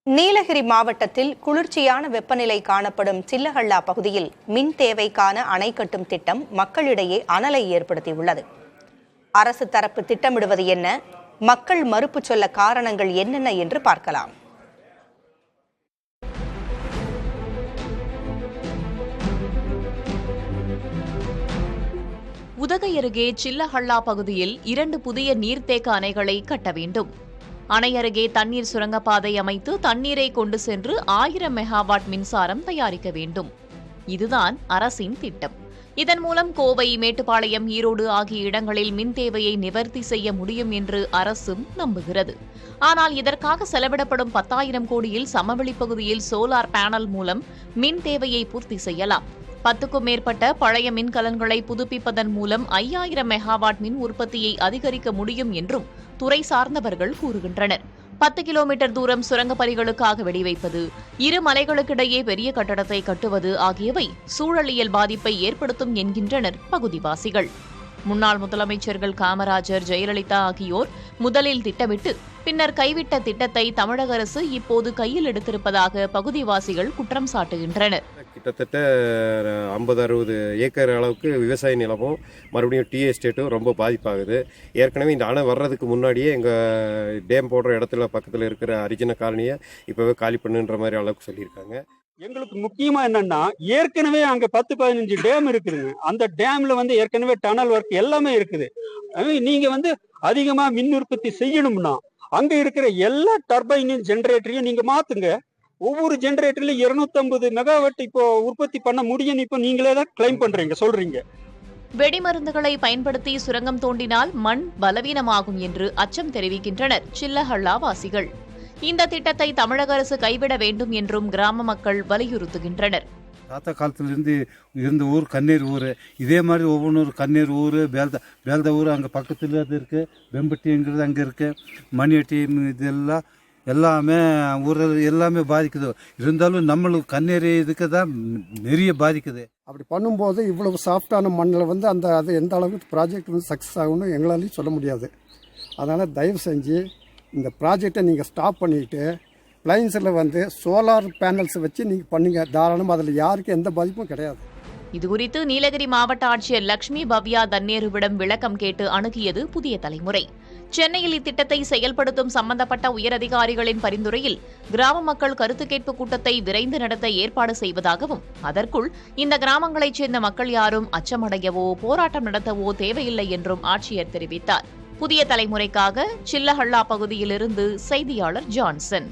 நீலகிரி மாவட்டத்தில் குளிர்ச்சியான வெப்பநிலை காணப்படும் சில்லஹள்ளா பகுதியில் மின் தேவைக்கான அணை கட்டும் திட்டம் மக்களிடையே அனலை ஏற்படுத்தியுள்ளது. அரசு தரப்பு திட்டமிடுவது என்ன, மக்கள் மறுப்பு சொல்ல காரணங்கள் என்னென்ன என்று பார்க்கலாம். உதகை அருகே சில்லஹள்ளா பகுதியில் 2 புதிய நீர்த்தேக்க அணைகளை கட்ட வேண்டும். அணை அருகே தண்ணீர் சுரங்கப்பாதை அமைத்து தண்ணீரை கொண்டு சென்று 1000 மெகாவாட் மின்சாரம் தயாரிக்க வேண்டும். இதுதான் அரசின் திட்டம். இதன் மூலம் கோவை, மேட்டுப்பாளையம், ஈரோடு ஆகிய இடங்களில் மின் தேவையை நிவர்த்தி செய்ய முடியும் என்று அரசும் நம்புகிறது. ஆனால் இதற்காக செலவிடப்படும் 10,000 கோடியில் சமவெளி பகுதியில் சோலார் பேனல் மூலம் மின் தேவையை பூர்த்தி செய்யலாம். 10க்கும் மேற்பட்ட பழைய மின்கலன்களை புதுப்பிப்பதன் மூலம் 5000 மெகாவாட் மின் உற்பத்தியை அதிகரிக்க முடியும் என்றும் துறை சார்ந்தவர்கள் கூறுகின்றனர். 10 கிலோமீட்டர் தூரம் சுரங்கப் பணிகளுக்காக வெடிவைப்பது, 2 மலைகளுக்கிடையே பெரிய கட்டடத்தை கட்டுவது ஆகியவை சூழலியல் பாதிப்பை ஏற்படுத்தும் என்கின்றனர் பகுதிவாசிகள். முன்னாள் முதலமைச்சர்கள் காமராஜர், ஜெயலலிதா ஆகியோர் முதலில் திட்டமிட்டு பின்னர் கைவிட்ட திட்டத்தை தமிழக அரசு இப்போது கையில் எடுத்திருப்பதாக பகுதிவாசிகள் குற்றம் சாட்டுகின்றனர். கிட்டத்தட்ட 50-60 ஏக்கர் அளவுக்கு விவசாய நிலமும் மறுபடியும் டீ எஸ்டேட்டும் ரொம்ப பாதிப்பாகுது. ஏற்கனவே இந்த அணை வர்றதுக்கு முன்னாடியே எங்கள் டேம் போடுற இடத்துல பக்கத்தில் இருக்கிற அரிஜின காலனியை இப்போவே காலி பண்ணுன்ற மாதிரி அளவுக்கு சொல்லியிருக்காங்க. எங்களுக்கு முக்கியமா என்னன்னா, ஏற்கனவே அங்க 10-15 டேம் இருக்குதுங்க. அந்த டேம்ல ஏற்கனவே டனல் ஒர்க் எல்லாமே இருக்குது. நீங்க அதிகமா மின் உற்பத்தி செய்யணும்னா அங்க இருக்கிற எல்லா டர்பைன் ஜெனரேட்டரையும் நீங்க மாத்துங்க. ஒவ்வொரு ஜெனரேட்டர்ல 250 மெகாவாட் இப்போ உற்பத்தி பண்ண முடியும். இப்போ நீங்களே தான் கிளைம் பண்றீங்க, சொல்றீங்க. வெடிமருந்துகளை பயன்படுத்தி சுரங்கம் தோண்டினால் மண் பலவீனமாகும் என்று அச்சம் தெரிவிக்கின்றனர் சில்லஹள்ளா வாசிகள். இந்த திட்டத்தை தமிழக அரசு கைவிட வேண்டும் என்றும் கிராம மக்கள் வலியுறுத்துகின்றனர். தாத்தா காலத்திலிருந்து இருந்த ஊர் கண்ணீர் ஊர். இதே மாதிரி ஒவ்வொரு கண்ணீர் ஊர், பேல்த ஊர் அங்கே பக்கத்தில் அது இருக்குது. வெம்பட்டிங்கிறது அங்கே இருக்குது. மணியட்டி இதெல்லாம் எல்லாமே ஊரில் எல்லாமே பாதிக்குது. இருந்தாலும் நம்மளுக்கு கண்ணீர் இதுக்கு தான் நிறைய பாதிக்குது. அப்படி பண்ணும்போது இவ்வளவு சாஃப்டான மண்ணில் அது எந்த அளவுக்கு ப்ராஜெக்ட் சக்ஸஸ் ஆகும்னு எங்களாலையும் சொல்ல முடியாது. அதனால் தயவு செஞ்சு இந்த ப்ராஜெக்டை நீங்கள் ஸ்டாப் பண்ணிவிட்டு பிளைன்ஸில் சோலார் பேனல்ஸ் வச்சு நீங்கள் பண்ணுங்க. தாராளம், அதில் யாருக்கும் எந்த பாதிப்பும் கிடையாது. இதுகுறித்து நீலகிரி மாவட்ட ஆட்சியர் லட்சுமி பவ்யா தன்னேருவிடம் விளக்கம் கேட்டு அணுகியது புதிய தலைமுறை. சென்னையில் இத்திட்டத்தை செயல்படுத்தும் சம்பந்தப்பட்ட உயரதிகாரிகளின் பரிந்துரையில் கிராம மக்கள் கருத்து கேட்பு கூட்டத்தை விரைந்து நடத்த ஏற்பாடு செய்வதாகவும், அதற்குள் இந்த கிராமங்களைச் சேர்ந்த மக்கள் யாரும் அச்சமடையவோ போராட்டம் நடத்தவோ தேவையில்லை என்றும் ஆட்சியர் தெரிவித்தார். புதிய தலைமுறைக்காக சில்லஹள்ளா பகுதியிலிருந்து செய்தியாளர் ஜான்சன்.